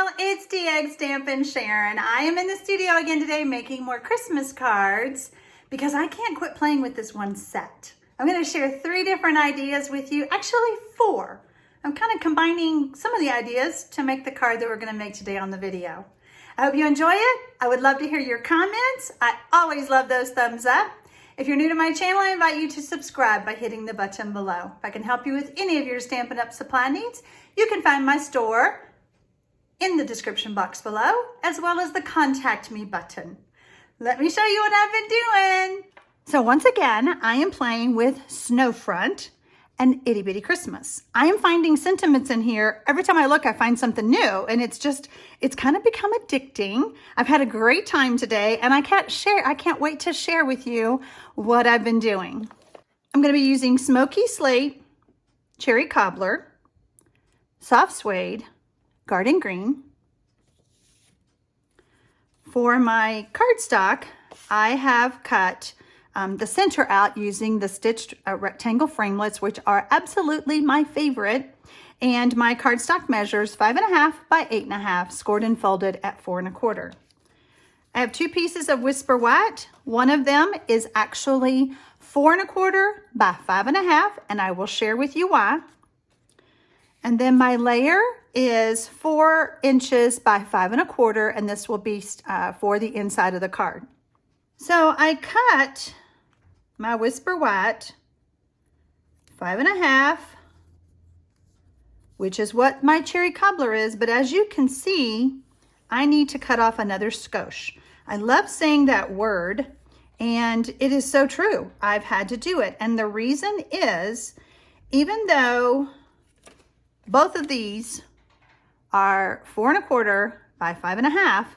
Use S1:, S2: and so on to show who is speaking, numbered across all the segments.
S1: all, it's TxStampin Sharon. I am in the studio again today making more Christmas cards because I can't quit playing with this one set. I'm going to share 3 different ideas with you, actually 4. I'm kind of combining some of the ideas to make the card that we're going to make today on the video. I hope you enjoy it. I would love to hear your comments. I always love those thumbs up. If you're new to my channel, I invite you to subscribe by hitting the button below. If I can help you with any of your Stampin' Up! Supply needs, you can find my store in the description box below, as well as the contact me button. Let me show you what I've been doing. So once again, I am playing with Snowfront and Itty Bitty Christmas. I am finding sentiments in here. Every time I look, I find something new, and it's kind of become addicting. I've had a great time today, and I can't wait to share with you what I've been doing. I'm gonna be using Smoky Slate, Cherry Cobbler, Soft Suede, Garden Green. For my cardstock, I have cut the center out using the stitched rectangle framelits, which are absolutely my favorite. And my cardstock measures 5.5 by 8.5, scored and folded at 4 1/4. I have 2 pieces of Whisper White. One of them is actually 4 1/4 by 5.5, and I will share with you why. And then my layer is 4 inches by 5 1/4, and this will be for the inside of the card. So I cut my Whisper White 5.5, which is what my Cherry Cobbler is, but as you can see, I need to cut off another skosh. I love saying that word, and it is so true. I've had to do it, and the reason is, even though both of these are 4 1/4 by 5.5,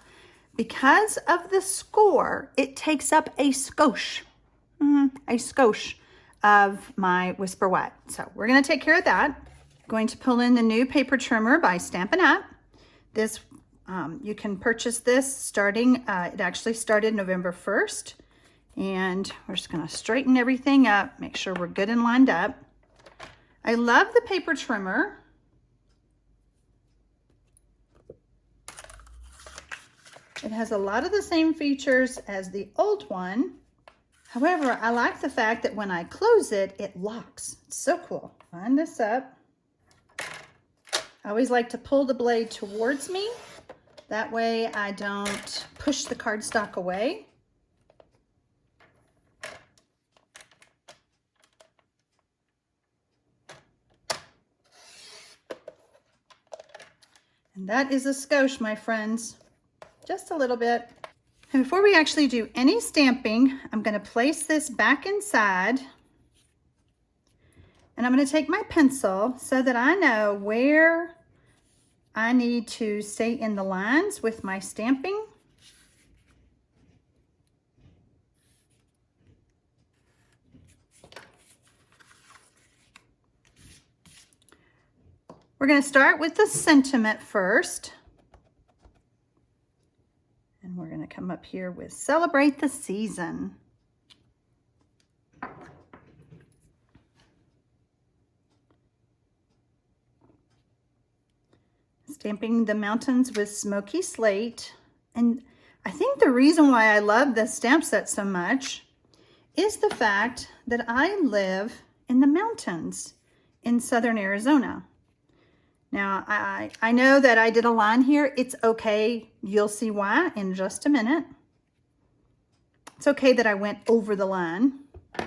S1: because of the score, it takes up a skosh of my Whisper White. So we're going to take care of that. I'm going to pull in the new paper trimmer by Stampin' Up. This, you can purchase this starting, it actually started November 1st. And we're just going to straighten everything up, make sure we're good and lined up. I love the paper trimmer. It has a lot of the same features as the old one. However, I like the fact that when I close it, it locks. It's so cool. Line this up. I always like to pull the blade towards me. That way I don't push the cardstock away. And that is a skosh, my friends. Just a little bit. And before we actually do any stamping, I'm going to place this back inside. And I'm going to take my pencil so that I know where I need to stay in the lines with my stamping. We're going to start with the sentiment first. And we're going to come up here with Celebrate the Season. Stamping the mountains with Smoky Slate. And I think the reason why I love this stamp set so much is the fact that I live in the mountains in southern Arizona. Now, I know that I did a line here. It's okay. You'll see why in just a minute. It's okay that I went over the line. I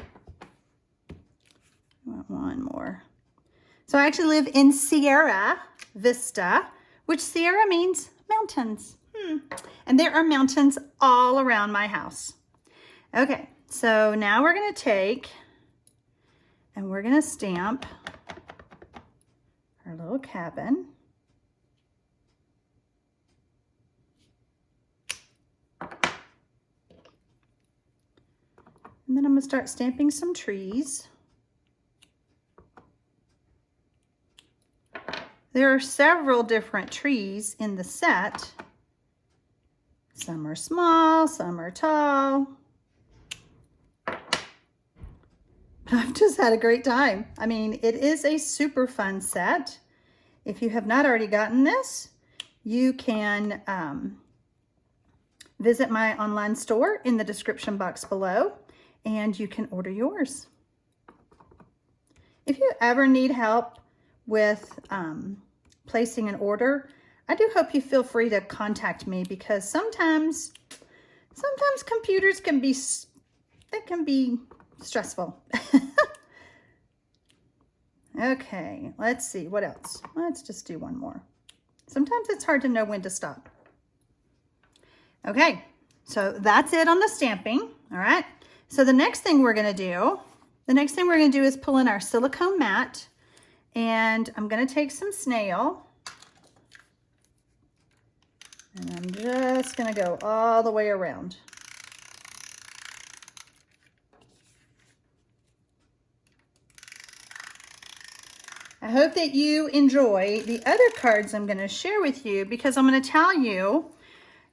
S1: want one more. So I actually live in Sierra Vista, which Sierra means mountains. And there are mountains all around my house. Okay, so now we're going to take and we're going to stamp our little cabin. And then I'm going to start stamping some trees. There are several different trees in the set. Some are small, some are tall. I've just had a great time. I mean, it is a super fun set. If you have not already gotten this, you can visit my online store in the description box below, and you can order yours. If you ever need help with placing an order, I do hope you feel free to contact me, because sometimes computers can be stressful. Okay, let's see what else. Let's just do one more. Sometimes it's hard to know when to stop. Okay, so that's it on the stamping. All right, so the next thing we're going to do is pull in our silicone mat, and I'm going to take some snail, and I'm just going to go all the way around. I hope that you enjoy the other cards I'm going to share with you, because I'm going to tell you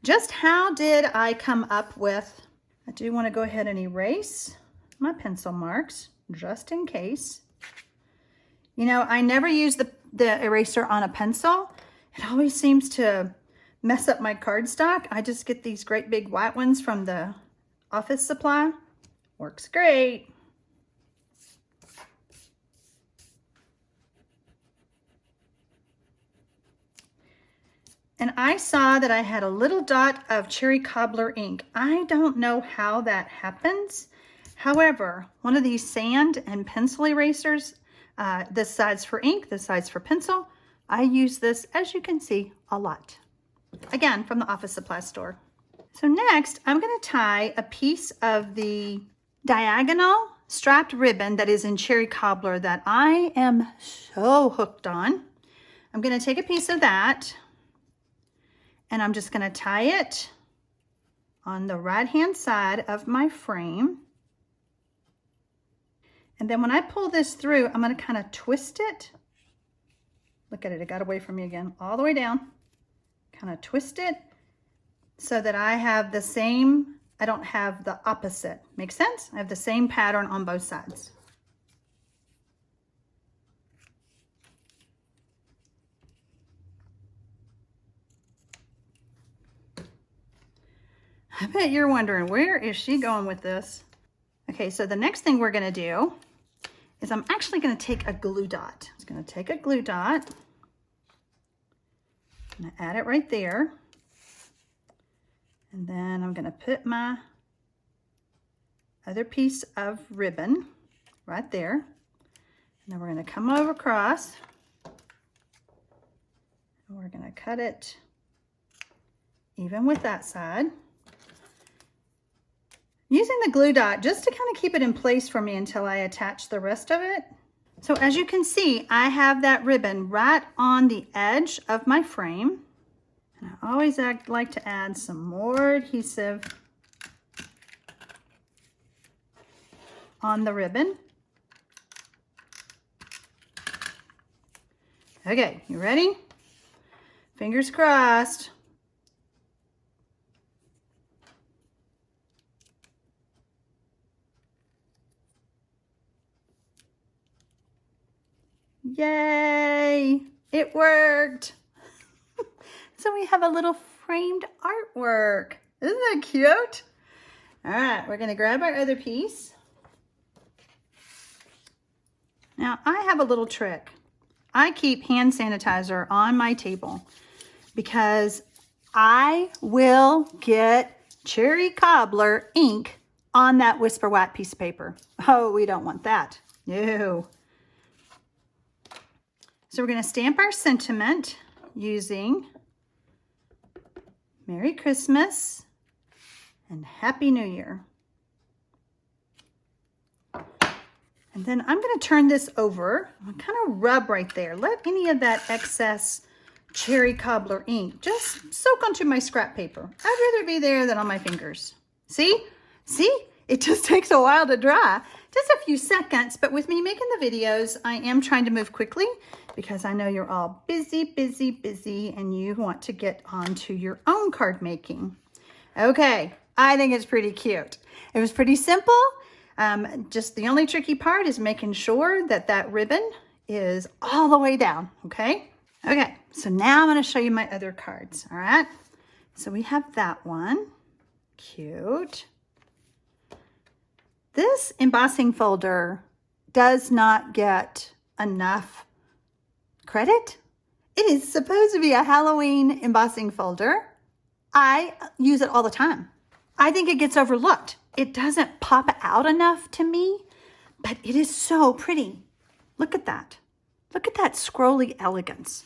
S1: just how did I come up with. I do want to go ahead and erase my pencil marks just in case. You know, I never use the eraser on a pencil. It always seems to mess up my cardstock. I just get these great big white ones from the office supply. Works great. And I saw that I had a little dot of cherry cobbler ink. I don't know how that happens. However, one of these sand and pencil erasers, this side's for ink, this side's for pencil. I use this, as you can see, a lot. Again, from the office supply store. So next, I'm going to tie a piece of the diagonal strapped ribbon that is in cherry cobbler that I am so hooked on. I'm going to take a piece of that, and I'm just going to tie it on the right-hand side of my frame. And then when I pull this through, I'm going to kind of twist it. Look at it, it got away from me again, all the way down. Kind of twist it so that I have the same, I don't have the opposite. Make sense? I have the same pattern on both sides. I bet you're wondering, where is she going with this? Okay, so the next thing we're gonna do is I'm actually gonna take a glue dot. I'm just gonna take a glue dot. I'm gonna add it right there. And then I'm gonna put my other piece of ribbon right there. And then we're gonna come over across. And we're gonna cut it even with that side. Using the glue dot just to kind of keep it in place for me until I attach the rest of it. So as you can see, I have that ribbon right on the edge of my frame. And I always like to add some more adhesive on the ribbon. Okay, you ready? Fingers crossed. Yay, it worked. So we have a little framed artwork. Isn't that cute? All right, we're gonna grab our other piece. Now I have a little trick. I keep hand sanitizer on my table because I will get cherry cobbler ink on that Whisper White piece of paper. Oh, we don't want that. No. So we're going to stamp our sentiment using Merry Christmas and Happy New Year. And then I'm going to turn this over. I'm kind of rub right there. Let any of that excess cherry cobbler ink just soak onto my scrap paper. I'd rather be there than on my fingers. See? See? It just takes a while to dry. Just a few seconds, but with me making the videos, I am trying to move quickly because I know you're all busy, busy, busy, and you want to get on to your own card making. Okay, I think it's pretty cute. It was pretty simple. Just the only tricky part is making sure that that ribbon is all the way down, okay? Okay, so now I'm going to show you my other cards, all right? So we have that one. Cute. This embossing folder does not get enough credit. It is supposed to be a Halloween embossing folder. I use it all the time. I think it gets overlooked. It doesn't pop out enough to me, but it is so pretty. Look at that. Look at that scrolly elegance.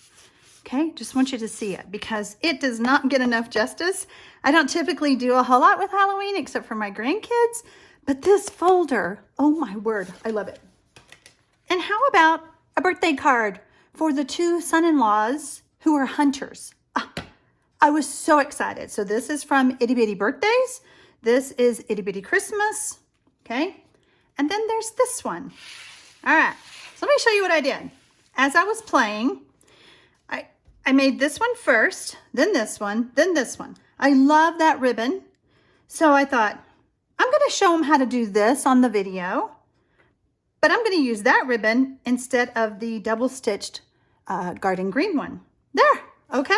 S1: Okay, just want you to see it because it does not get enough justice. I don't typically do a whole lot with Halloween except for my grandkids, but this folder, oh my word, I love it. And how about a birthday card for the two son-in-laws who are hunters? I was so excited. So this is from Itty Bitty Birthdays. This is Itty Bitty Christmas, okay? And then there's this one. All right, so let me show you what I did. As I was playing, I made this one first, then this one, then this one. I love that ribbon. So I thought, I'm gonna show them how to do this on the video, but I'm gonna use that ribbon instead of the double-stitched garden green one. There, okay.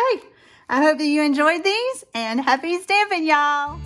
S1: I hope that you enjoyed these and happy stamping, y'all.